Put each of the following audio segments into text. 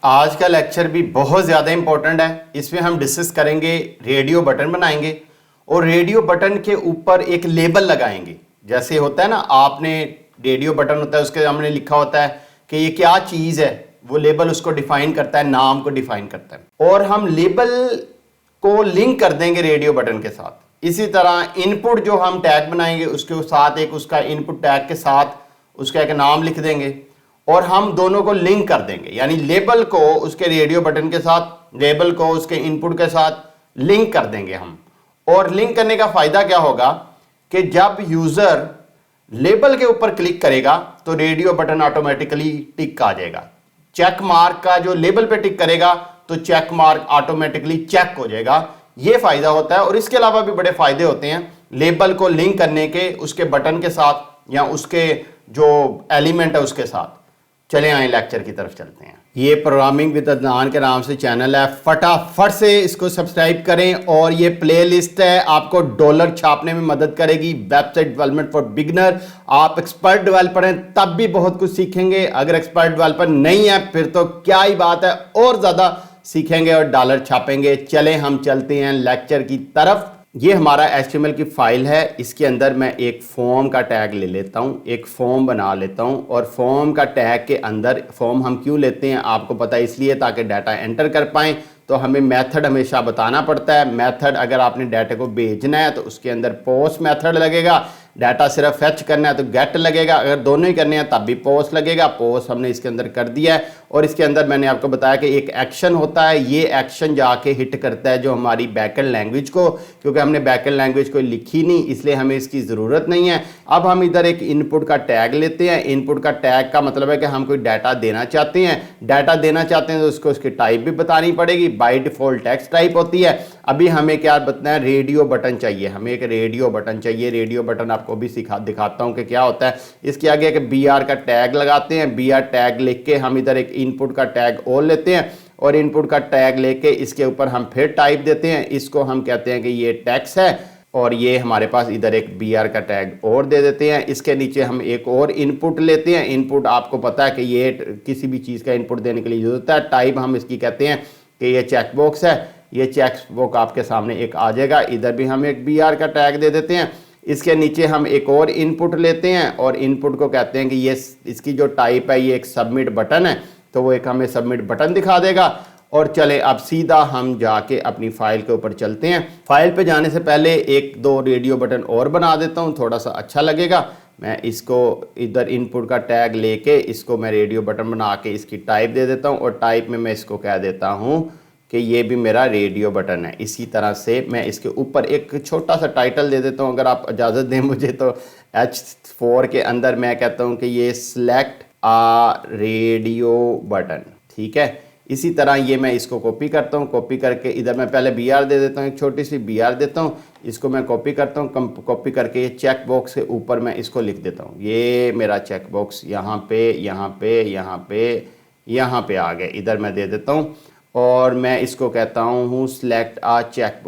आज का लेक्चर भी बहुत ज़्यादा इंपॉर्टेंट है। इसमें हम डिस्कस करेंगे, रेडियो बटन बनाएंगे और रेडियो बटन के ऊपर एक लेबल लगाएंगे। जैसे होता है ना, आपने रेडियो बटन होता है, उसके सामने लिखा होता है कि ये क्या चीज़ है, वो लेबल उसको डिफाइन करता है, नाम को डिफाइन करता है। और हम लेबल को लिंक कर देंगे रेडियो बटन के साथ। इसी तरह इनपुट जो हम टैग बनाएंगे उसके साथ एक उसका इनपुट टैग के साथ उसका एक नाम लिख देंगे और हम दोनों को लिंक कर देंगे, यानी लेबल को उसके रेडियो बटन के साथ, लेबल को उसके इनपुट के साथ लिंक कर देंगे हम। और लिंक करने का फायदा क्या होगा कि जब यूजर लेबल के ऊपर क्लिक करेगा तो रेडियो बटन ऑटोमेटिकली टिक आ जाएगा। चेक मार्क का जो लेबल पे टिक करेगा तो चेक मार्क ऑटोमेटिकली चेक हो जाएगा। ये फायदा होता है। और इसके अलावा भी बड़े फायदे होते हैं लेबल को लिंक करने के, उसके बटन के साथ या उसके जो एलिमेंट है उसके साथ। चले आए लेक्चर की तरफ चलते हैं। ये प्रोग्रामिंग विद अदनान के नाम से चैनल है, फटाफट से इसको सब्सक्राइब करें। और ये प्लेलिस्ट है, आपको डॉलर छापने में मदद करेगी। Website development for beginner. आप एक्सपर्ट डेवलपर हैं तब भी बहुत कुछ सीखेंगे, अगर एक्सपर्ट डेवलपर नहीं है फिर तो क्या ही बात है, और ज़्यादा सीखेंगे और डॉलर छापेंगे। चलें हम चलते हैं लेक्चर की तरफ। ये हमारा HTML की फाइल है, इसके अंदर मैं एक फॉर्म का टैग ले लेता हूँ, एक फॉर्म बना लेता हूँ। और फॉर्म का टैग के अंदर, फॉर्म हम क्यों लेते हैं आपको पता है, इसलिए ताकि डाटा एंटर कर पाएँ तो हमें मेथड हमेशा बताना पड़ता है। मेथड अगर आपने डाटा को भेजना है तो उसके अंदर पोस्ट मेथड लगेगा, डाटा सिर्फ फेच करना है तो गेट लगेगा, अगर दोनों ही करने हैं तब भी पोस्ट लगेगा। पोस्ट हमने इसके अंदर कर दिया है। और इसके अंदर मैंने आपको बताया कि एक एक्शन होता है, ये एक्शन जाके हिट करता है जो हमारी बैकएंड लैंग्वेज को, क्योंकि हमने बैकएंड लैंग्वेज को लिखी नहीं इसलिए हमें इसकी ज़रूरत नहीं है। अब हम इधर एक इनपुट का टैग लेते हैं। इनपुट का टैग का मतलब है कि हम कोई डाटा देना चाहते हैं, डाटा देना चाहते हैं तो उसको उसकी टाइप भी बतानी पड़ेगी। बाय डिफॉल्ट टेक्स्ट टाइप होती है। अभी हमें क्या बताना है, रेडियो बटन चाहिए, हमें एक रेडियो बटन चाहिए। रेडियो बटन आपको भी दिखाता हूं कि क्या होता है। इसके आगे एक BR का टैग लगाते हैं। BR टैग लिख के हम इधर एक इनपुट का टैग और लेते हैं और इनपुट का टैग लेके इसके ऊपर हम फिर टाइप देते हैं। इसको हम कहते हैं कि ये टेक्स्ट है और ये हमारे पास इधर एक BR का टैग और दे देते हैं। इसके नीचे हम एक और इनपुट लेते हैं। इनपुट आपको पता है कि ये किसी भी चीज़ का इनपुट देने के लिए यूज होता है। टाइप हम इसकी कहते हैं कि ये चेकबॉक्स है। ये चेकबॉक्स आपके सामने एक आ जाएगा। इधर भी हम एक BR का टैग दे देते हैं। इसके नीचे हम एक और इनपुट लेते हैं और इनपुट को कहते हैं कि ये इसकी जो टाइप है ये एक सबमिट बटन है, तो वो एक हमें सबमिट बटन दिखा देगा। और चले अब सीधा हम जाके अपनी फाइल के ऊपर चलते हैं। फाइल पे जाने से पहले एक दो रेडियो बटन और बना देता हूँ, थोड़ा सा अच्छा लगेगा। मैं इसको इधर इनपुट का टैग लेके इसको मैं रेडियो बटन बना के इसकी टाइप दे देता हूँ और टाइप में मैं इसको कह देता हूँ कि ये भी मेरा रेडियो बटन है। इसी तरह से मैं इसके ऊपर एक छोटा सा टाइटल दे देता हूँ, अगर आप इजाज़त दें मुझे तो। H4 के अंदर मैं कहता हूँ कि ये सिलेक्ट आ रेडियो बटन, ठीक है। इसी तरह ये मैं इसको कॉपी करता हूँ। कॉपी करके इधर मैं पहले BR दे देता हूँ, एक छोटी सी BR देता हूँ। इसको मैं कॉपी करता हूँ। कॉपी करके ये चेक बॉक्स के ऊपर मैं इसको लिख देता हूँ। ये मेरा चेक बॉक्स यहाँ पे, यहाँ पे, यहाँ पे, यहाँ पे आ गया। इधर मैं दे देता हूँ और मैं इसको कहता हूँ सिलेक्ट आ चेक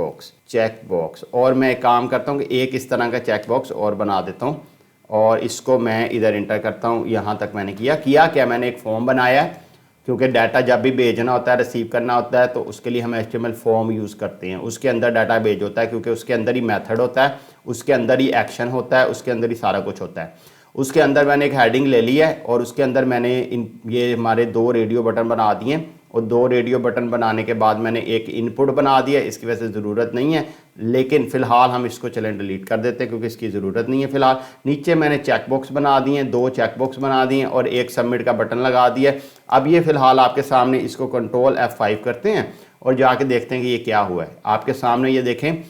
बॉक्स। और मैं काम करता हूँ कि एक इस तरह का चेक बॉक्स और बना देता हूँ और इसको मैं इधर इंटर करता हूँ। यहाँ तक मैंने किया क्या मैंने एक फॉर्म बनाया है, क्योंकि डाटा जब भी भेजना होता है, रिसीव करना होता है तो उसके लिए हम HTML फॉर्म यूज़ करते हैं। उसके अंदर डाटा भेज होता है क्योंकि उसके अंदर ही मेथड होता है, उसके अंदर ही एक्शन होता है, उसके अंदर ही सारा कुछ होता है। उसके अंदर मैंने एक हेडिंग ले ली है और उसके अंदर मैंने ये हमारे दो रेडियो बटन बना दिए। और दो रेडियो बटन बनाने के बाद मैंने एक इनपुट बना दिया। इसकी वजह से ज़रूरत नहीं है, लेकिन फ़िलहाल हम इसको चलें डिलीट कर देते हैं क्योंकि इसकी ज़रूरत नहीं है फ़िलहाल। नीचे मैंने चेकबॉक्स बना दिए, दो चेकबॉक्स बना दिए और एक सबमिट का बटन लगा दिया। अब ये फ़िलहाल आपके सामने, इसको कंट्रोल F5 करते हैं और जाके देखते हैं कि ये क्या हुआ है। आपके सामने ये देखें,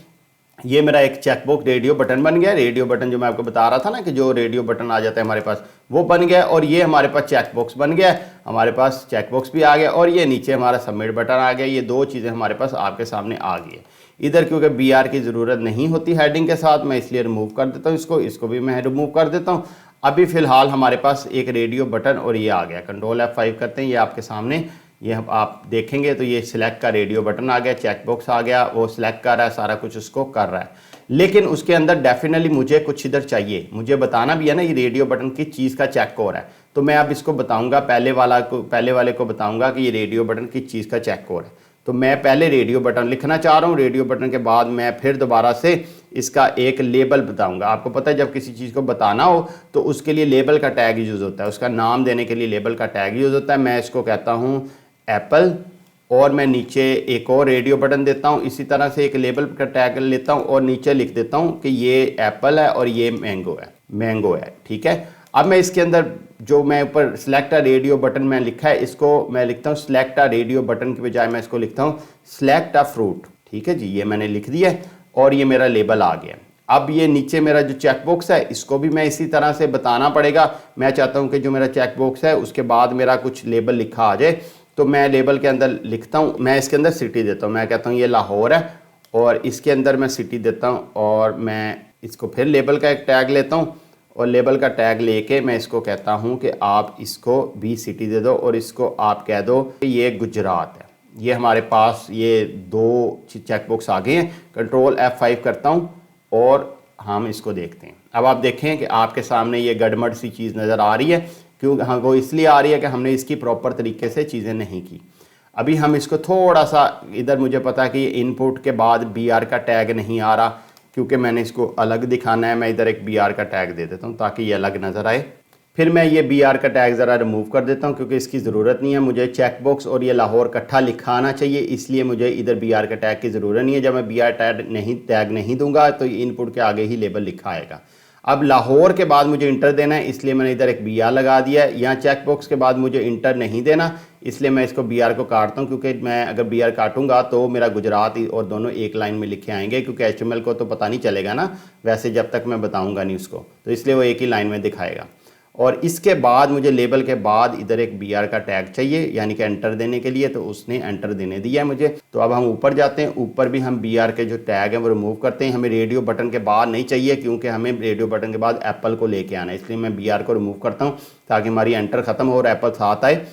ये मेरा एक चेकबॉक्स रेडियो बटन बन गया। रेडियो बटन जो मैं आपको बता रहा था ना कि जो रेडियो बटन आ जाता है हमारे पास, वो बन गया। और ये हमारे पास चेकबॉक्स बन गया, हमारे पास चेकबॉक्स भी आ गया और ये नीचे हमारा सबमिट बटन आ गया। ये दो चीज़ें हमारे पास आपके सामने आ गई है। इधर क्योंकि BR की ज़रूरत नहीं होती हेडिंग के साथ, मैं इसलिए रिमूव कर देता हूँ इसको भी मैं रिमूव कर देता हूँ। अभी फ़िलहाल हमारे पास एक रेडियो बटन और ये आ गया। कंट्रोल F5 करते हैं, ये आपके सामने, ये आप देखेंगे तो ये सिलेक्ट का रेडियो बटन आ गया, चेकबॉक्स आ गया, वो सिलेक्ट कर रहा है, सारा कुछ उसको कर रहा है। लेकिन उसके अंदर डेफिनेटली मुझे कुछ इधर चाहिए, मुझे बताना भी है ना ये रेडियो बटन किस चीज़ का चेक हो रहा है। तो मैं अब इसको बताऊंगा, पहले वाले को बताऊंगा कि ये रेडियो बटन किस चीज़ का चेक कोड है। तो मैं पहले रेडियो बटन लिखना चाह रहा हूँ, रेडियो बटन के बाद मैं फिर दोबारा से इसका एक लेबल बताऊंगा। आपको पता है जब किसी चीज़ को बताना हो तो उसके लिए लेबल का टैग यूज़ होता है, उसका नाम देने के लिए लेबल का टैग यूज़ होता है। मैं इसको कहता हूँ एप्पल, और मैं नीचे एक और रेडियो बटन देता हूँ, इसी तरह से एक लेबल का टैग लेता हूँ और नीचे लिख देता हूँ कि ये एप्पल है और ये मैंगो है। ठीक है, अब मैं इसके अंदर जो मैं ऊपर सिलेक्ट अ रेडियो बटन में लिखा है, इसको मैं लिखता हूँ सिलेक्ट अ रेडियो बटन की बजाय मैं इसको लिखता हूँ सिलेक्ट अ फ्रूट। ठीक है जी, ये मैंने लिख दिया है और ये मेरा लेबल आ गया। अब ये नीचे मेरा जो चेक बॉक्स है इसको भी मैं इसी तरह से बताना पड़ेगा। मैं चाहता हूँ कि जो मेरा चेक बॉक्स है उसके बाद मेरा कुछ लेबल लिखा आ जाए, तो मैं लेबल के अंदर लिखता हूँ, मैं इसके अंदर सिटी देता हूँ। मैं कहता हूँ ये लाहौर है और इसके अंदर मैं सिटी देता हूँ और मैं इसको फिर लेबल का एक टैग लेता हूँ और लेबल का टैग लेके मैं इसको कहता हूँ कि आप इसको भी सिटी दे दो और इसको आप कह दो कि ये गुजरात है। ये हमारे पास ये दो चेक बॉक्स आ गए हैं। कंट्रोल F5 करता हूँ और हम इसको देखते हैं। अब आप देखें कि आपके सामने ये गड़बड़ सी चीज़ नज़र आ रही है, क्यों हाँ वो इसलिए आ रही है कि हमने इसकी प्रॉपर तरीके से चीज़ें नहीं की। अभी हम इसको थोड़ा सा इधर, मुझे पता है कि ये इनपुट के बाद BR का टैग नहीं आ रहा क्योंकि मैंने इसको अलग दिखाना है। मैं इधर एक BR का टैग दे देता हूँ ताकि ये अलग नज़र आए। फिर मैं ये BR का टैग ज़रा रिमूव कर देता हूँ क्योंकि इसकी ज़रूरत नहीं है। मुझे चेक बॉक्स और ये लाहौर इकट्ठा लिखा आना चाहिए, इसलिए मुझे इधर BR का टैग की ज़रूरत नहीं है। जब मैं BR टैग नहीं दूंगा तो इनपुट के आगे ही लेबल लिखा आएगा। अब लाहौर के बाद मुझे इंटर देना है, इसलिए मैंने इधर एक BR लगा दिया है। यहाँ चेक बॉक्स के बाद मुझे इंटर नहीं देना, इसलिए मैं इसको BR को काटता हूँ, क्योंकि मैं अगर BR काटूंगा तो मेरा गुजरात और दोनों एक लाइन में लिखे आएंगे, क्योंकि HTML को तो पता नहीं चलेगा ना वैसे जब तक मैं बताऊँगा नहीं उसको, तो इसलिए वो एक ही लाइन में दिखाएगा। और इसके बाद मुझे लेबल के बाद इधर एक BR का टैग चाहिए, यानी कि एंटर देने के लिए, तो उसने एंटर देने दिया है मुझे। तो अब हम ऊपर जाते हैं, ऊपर भी हम BR के जो टैग हैं वो रिमूव करते हैं। हमें रेडियो बटन के बाद नहीं चाहिए क्योंकि हमें रेडियो बटन के बाद एप्पल को लेके आना है, इसलिए मैं BR को रिमूव करता हूँ ताकि हमारी एंटर ख़त्म हो और एप्पल साथ आए।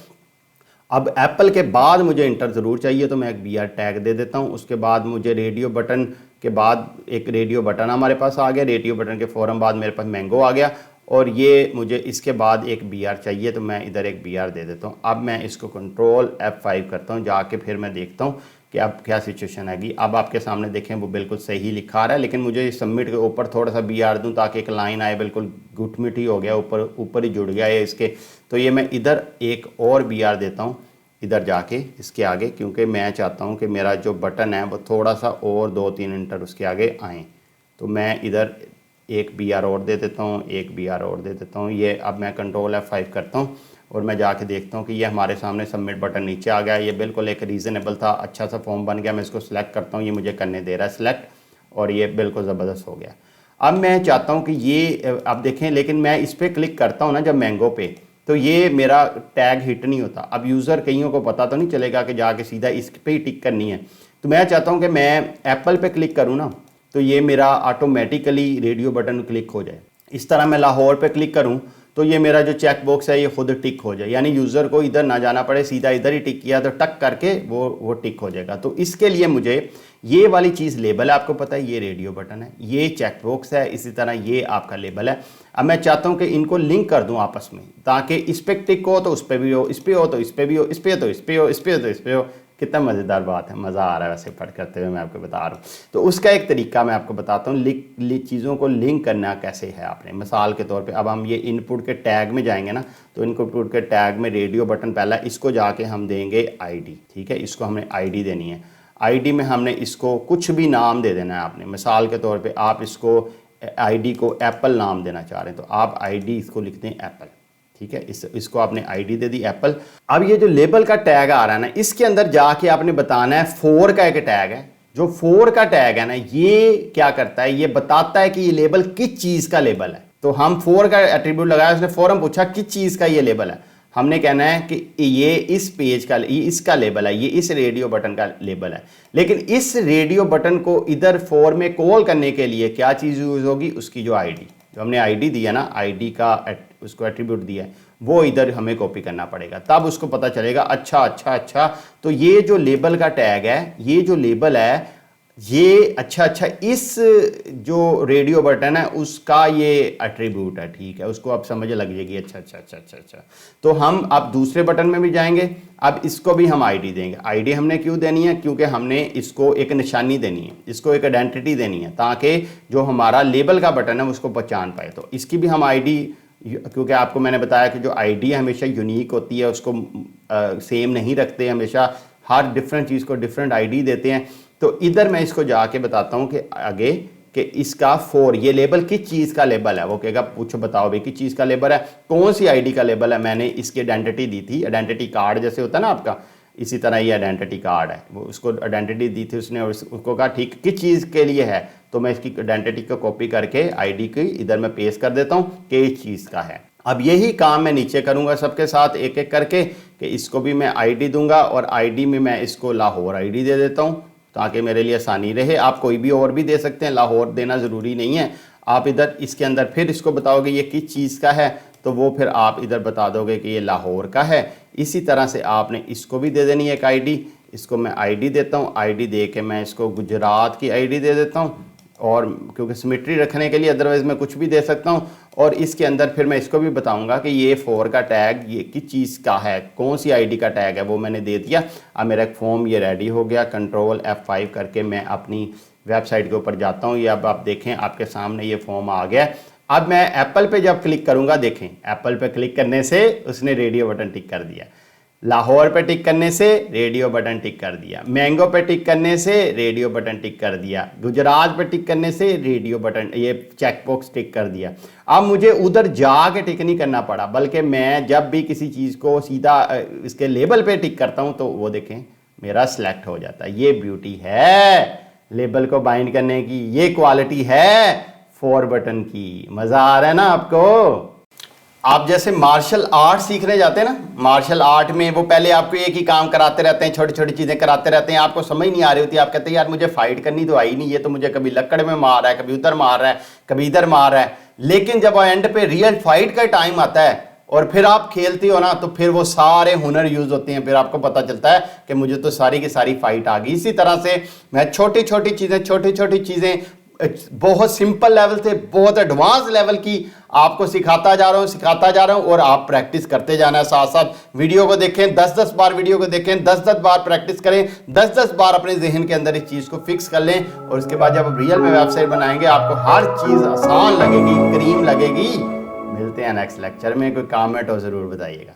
अब एप्पल के बाद मुझे इंटर ज़रूर चाहिए, तो मैं एक BR टैग दे देता हूँ। उसके बाद मुझे रेडियो बटन के बाद एक रेडियो बटन हमारे पास आ गया, रेडियो बटन के फ़ौरन बाद मेरे पास मैंगो आ गया, और ये मुझे इसके बाद एक BR चाहिए, तो मैं इधर एक BR दे देता हूँ। अब मैं इसको कंट्रोल F5 करता हूँ, जाके फिर मैं देखता हूँ कि अब क्या सिचुएशन आएगी। अब आपके सामने देखें वो बिल्कुल सही लिखा आ रहा है, लेकिन मुझे सबमिट के ऊपर थोड़ा सा BR दूँ ताकि एक लाइन आए, बिल्कुल गुटमिटी हो गया, ऊपर ही जुड़ गया है इसके। तो ये मैं इधर एक और BR देता हूँ इधर जाके इसके आगे, क्योंकि मैं चाहता हूँ कि मेरा जो बटन है वो थोड़ा सा और 2-3 इंटर उसके आगे आएँ। तो मैं इधर एक BR और दे देता हूँ, एक BR और दे देता हूँ। ये अब मैं कंट्रोल F5 करता हूँ और मैं जाके देखता हूँ कि ये हमारे सामने सबमिट बटन नीचे आ गया। ये बिल्कुल एक रीज़नेबल था, अच्छा सा फॉर्म बन गया। मैं इसको सिलेक्ट करता हूँ, ये मुझे करने दे रहा है सिलेक्ट, और ये बिल्कुल ज़बरदस्त हो गया। अब मैं चाहता हूँ कि ये अब देखें, लेकिन मैं इस पर क्लिक करता हूँ ना जब मैंगो पे, तो ये मेरा टैग हिट नहीं होता। अब यूज़र कईयों को पता तो नहीं चलेगा कि जाके सीधा इस पर ही टिक करनी है। तो मैं चाहता हूँ कि मैं एप्पल पे क्लिक करूँ ना, तो ये मेरा ऑटोमेटिकली रेडियो बटन क्लिक हो जाए। इस तरह मैं लाहौर पे क्लिक करूं तो ये मेरा जो चेक बॉक्स है ये खुद टिक हो जाए, यानी यूज़र को इधर ना जाना पड़े, सीधा इधर ही टिक किया तो टक करके वो टिक हो जाएगा। तो इसके लिए मुझे ये वाली चीज़ लेबल है, आपको पता है ये रेडियो बटन है, ये चेक बॉक्स है, इसी तरह ये आपका लेबल है। अब मैं चाहता हूँ कि इनको लिंक कर दूँ आपस में, ताकि इस पर टिक हो तो उस पर भी हो, इस पर हो तो इस पर भी हो, इस पर तो इस पर हो, इस पर तो इस पर हो। कितना मज़ेदार बात है, मज़ा आ रहा है वैसे पढ़ करते हुए, मैं आपको बता रहा हूँ। तो उसका एक तरीका मैं आपको बताता हूँ, चीज़ों को लिंक करना कैसे है आपने। मिसाल के तौर पे अब हम ये इनपुट के टैग में जाएंगे ना, तो इनपुट के टैग में रेडियो बटन पहला, इसको जाके हम देंगे ID। ठीक है, इसको हमने ID देनी है। ID में हमने इसको कुछ भी नाम दे देना है आपने। मिसाल के तौर पर आप इसको ID को एप्पल नाम देना चाह रहे हैं, तो आप ID इसको लिखते हैं एप्पल। ठीक है, इसको आपने ID दे दी एप्पल। अब ये जो लेबल का टैग आ रहा है ना, इसके अंदर जाके आपने बताना है 4 का एक टैग है। जो 4 का टैग है ना, ये क्या करता है, ये बताता है कि ये लेबल किस चीज़ का लेबल है। तो हम 4 का एट्रीब्यूट लगाया, उसने फौरन पूछा किस चीज़ का ये लेबल है। हमने कहना है कि ये इस पेज का, ये इसका लेबल है, ये इस रेडियो बटन का लेबल है। लेकिन इस रेडियो बटन को इधर 4 में कॉल करने के लिए क्या चीज़ यूज़ होगी, उसकी जो ID, जो हमने ID दिया ना, ID का उसको एट्रीब्यूट दिया है, वो इधर हमें कॉपी करना पड़ेगा, तब उसको पता चलेगा अच्छा अच्छा अच्छा। तो ये जो लेबल का टैग है, ये जो लेबल है, ये अच्छा इस जो रेडियो बटन है उसका ये एट्रीब्यूट है, ठीक है, उसको आप समझ लग जाएगी। अच्छा। तो हम अब दूसरे बटन में भी जाएंगे, अब इसको भी हम आईडी देंगे। आईडी हमने क्यों देनी है? क्योंकि हमने इसको एक निशानी देनी है, इसको एक आइडेंटिटी देनी है, ताकि जो हमारा लेबल का बटन है उसको पहचान पाए। तो इसकी भी हम आईडी, क्योंकि आपको मैंने बताया कि जो आईडी हमेशा यूनिक होती है, उसको सेम नहीं रखते, हमेशा हर डिफरेंट चीज़ को डिफरेंट आईडी देते हैं। तो इधर मैं इसको जाके बताता हूँ कि आगे कि इसका फॉर ये लेबल किस चीज़ का लेबल है। वो कहेगा पूछो बताओ भाई किस चीज़ का लेबल है, कौन सी आईडी का लेबल है। मैंने इसकी आइडेंटिटी दी थी, आइडेंटिटी कार्ड जैसे होता है ना आपका, इसी तरह ये आइडेंटिटी कार्ड है, वो उसको आइडेंटिटी दी थी उसने, और उसको कहा ठीक किस चीज़ के लिए है। तो मैं इसकी आइडेंटिटी को कॉपी करके आईडी की इधर मैं पेस्ट कर देता हूँ कि इस चीज़ का है। अब यही काम मैं नीचे करूँगा सबके साथ एक एक करके, कि इसको भी मैं आईडी दूंगा और आईडी में मैं इसको लाहौर आईडी दे देता हूँ ताकि मेरे लिए आसानी रहे। आप कोई भी और भी दे सकते हैं, लाहौर देना ज़रूरी नहीं है। आप इधर इसके अंदर फिर इसको बताओगे ये किस चीज़ का है, तो वो फिर आप इधर बता दोगे कि ये लाहौर का है। इसी तरह से आपने इसको भी दे देनी है एक आईडी, इसको मैं आईडी देता हूँ, आईडी दे के मैं इसको गुजरात की आईडी दे देता हूँ, और क्योंकि सिमेट्री रखने के लिए, अदरवाइज़ मैं कुछ भी दे सकता हूँ। और इसके अंदर फिर मैं इसको भी बताऊंगा कि ये फॉर का टैग ये किस चीज़ का है, कौन सी आईडी का टैग है, वो मैंने दे दिया। अब मेरा एक फॉर्म ये रेडी हो गया। कंट्रोल F5 करके मैं अपनी वेबसाइट के ऊपर जाता हूँ। ये अब आप देखें आपके सामने ये फॉर्म आ गया। अब मैं एप्पल पे जब क्लिक करूँगा, देखें एप्पल पे क्लिक करने से उसने रेडियो बटन टिक कर दिया, लाहौर पे टिक करने से रेडियो बटन टिक कर दिया, मैंगो पे टिक करने से रेडियो बटन टिक कर दिया, गुजरात पे टिक करने से रेडियो बटन ये चेकबॉक्स टिक कर दिया। अब मुझे उधर जाके टिक नहीं करना पड़ा, बल्कि मैं जब भी किसी चीज़ को सीधा इसके लेबल पे टिक करता हूँ तो वो देखें मेरा सिलेक्ट हो जाता है। ये ब्यूटी है लेबल को बाइंड करने की, ये क्वालिटी है फॉर बटन की। मज़ा आ रहा है ना आपको? आप जैसे मार्शल आर्ट सीखने जाते हैं ना, मार्शल आर्ट में वो पहले आपको एक ही काम कराते रहते हैं, छोटी छोटी चीज़ें कराते रहते हैं, आपको समझ नहीं आ रही होती, आप कहते हैं यार मुझे फाइट करनी तो आई नहीं, ये तो मुझे कभी लकड़ में मार रहा है, कभी उधर मार रहा है, कभी इधर मार रहा है। लेकिन जब एंड पे रियल फाइट का टाइम आता है और फिर आप खेलते हो ना, तो फिर वो सारे हुनर यूज होते हैं, फिर आपको पता चलता है कि मुझे तो सारी की सारी फाइट आ गई। इसी तरह से मैं छोटी छोटी चीज़ें बहुत सिंपल लेवल से बहुत एडवांस लेवल की आपको सिखाता जा रहा हूं और आप प्रैक्टिस करते जाना है। साथ साथ वीडियो को देखें, 10-10 बार वीडियो को देखें, 10-10 बार प्रैक्टिस करें, 10-10 बार अपने जहन के अंदर इस चीज़ को फिक्स कर लें, और उसके बाद जब रियल में वेबसाइट बनाएंगे आपको हर चीज़ आसान लगेगी, क्रीम लगेगी। मिलते हैं नेक्स्ट लेक्चर में, कोई कमेंट हो ज़रूर बताइएगा।